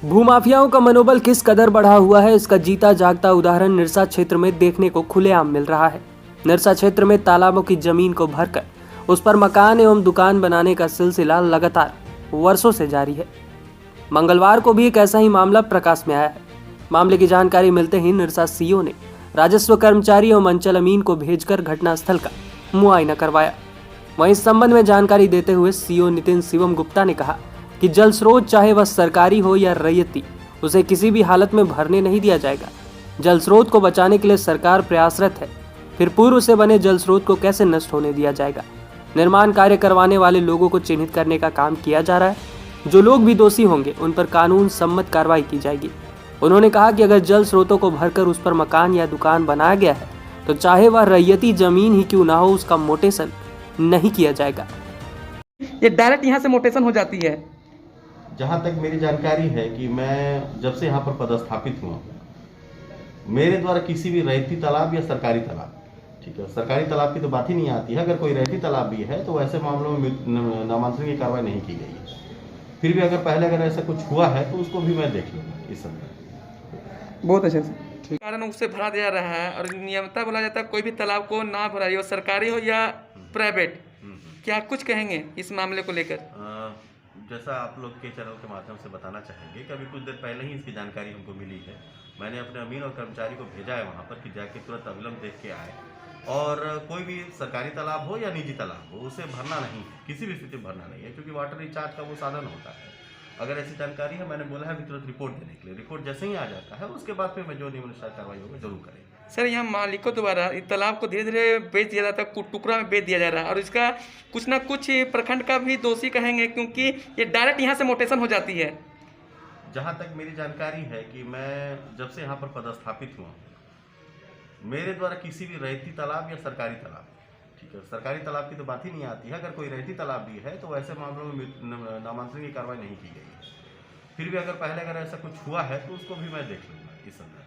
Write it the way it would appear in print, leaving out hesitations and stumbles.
भूमाफियाओं का मनोबल किस कदर बढ़ा हुआ है, इसका जीता जागता उदाहरण निरसा क्षेत्र में देखने को खुलेआम मिल रहा है। निरसा क्षेत्र में तालाबों की जमीन को भरकर उस पर मकान एवं दुकान बनाने का सिलसिला लगातार वर्षों से जारी है। मंगलवार को भी एक ऐसा ही मामला प्रकाश में आया है। मामले की जानकारी मिलते ही निरसा सीओ ने राजस्व कर्मचारी एवं अंचल अमीन को भेजकर घटनास्थल का मुआयना करवाया। वहीं इस संबंध में जानकारी देते हुए सीओ नितिन शिवम गुप्ता ने कहा कि जल स्रोत चाहे वह सरकारी हो या रैयती, उसे किसी भी हालत में भरने नहीं दिया जाएगा। जल स्रोत को बचाने के लिए सरकार प्रयासरत है, फिर पूर्व से बने जल स्रोत को कैसे नष्ट होने दिया जाएगा। निर्माण कार्य करवाने वाले लोगों को चिन्हित करने का काम किया जा रहा है। जो लोग भी दोषी होंगे उन पर कानून सम्मत कार्रवाई की जाएगी। उन्होंने कहा कि अगर जल स्रोतों को भरकर उस पर मकान या दुकान बनाया गया है तो चाहे वह रैयती जमीन ही क्यों ना हो, उसका मोटेशन नहीं किया जाएगा। ये डायरेक्ट यहाँ से मोटेशन हो जाती है। जहाँ तक मेरी जानकारी है कि मैं जब से यहाँ पर पदस्थापित हुआ, मेरे द्वारा किसी भी रैयती तालाब या सरकारी तालाब, ठीक है, सरकारी तालाब की तो बात ही नहीं आती है। अगर कोई रैयती तालाब भी है तो ऐसे मामलों में नामांतरण की कार्रवाई नहीं की गई है। फिर भी अगर पहले ऐसा कुछ हुआ है तो उसको भी मैं देख लूँगा इस समय। बहुत अच्छे से कारण उससे भरा दिया रहा है और नियमता बोला जाता है कोई भी तालाब को ना भराइए, सरकारी हो या प्राइवेट। क्या कुछ कहेंगे इस मामले को लेकर? जैसा आप लोग के चैनल के माध्यम से बताना चाहेंगे कि अभी कुछ देर पहले ही इसकी जानकारी हमको मिली है। मैंने अपने अमीन और कर्मचारी को भेजा है वहाँ पर कि जाके तुरंत अविलंब देख के आए, और कोई भी सरकारी तालाब हो या निजी तालाब हो उसे भरना नहीं है, किसी भी स्थिति में भरना नहीं है, क्योंकि वाटर रिचार्ज का वो साधन होता है। अगर ऐसी जानकारी है, मैंने बोला है तुरंत रिपोर्ट देने के लिए। रिपोर्ट जैसे ही आ जाता है उसके बाद फिर मैं जो नियमानुसार कार्रवाई होगा जरूर करेंगे। सर, यहाँ मालिकों द्वारा इस तालाब को धीरे धीरे बेच दिया जाता है, टुकड़ा में बेच दिया जा रहा है और इसका कुछ ना कुछ प्रखंड का भी दोषी कहेंगे, क्योंकि ये डायरेक्ट यहाँ से मोटेशन हो जाती है। जहाँ तक मेरी जानकारी है कि मैं जब से यहाँ पर पदस्थापित हुआ, मेरे द्वारा किसी भी रैयती तालाब या सरकारी तालाब, ठीक है, सरकारी तालाब की तो बात ही नहीं आती है। अगर कोई रैयती तालाब भी है तो ऐसे मामलों में नामांतरण की कार्रवाई नहीं की गई है। फिर भी अगर पहले ऐसा कुछ हुआ है तो उसको भी मैं देख लूँगा इस समय।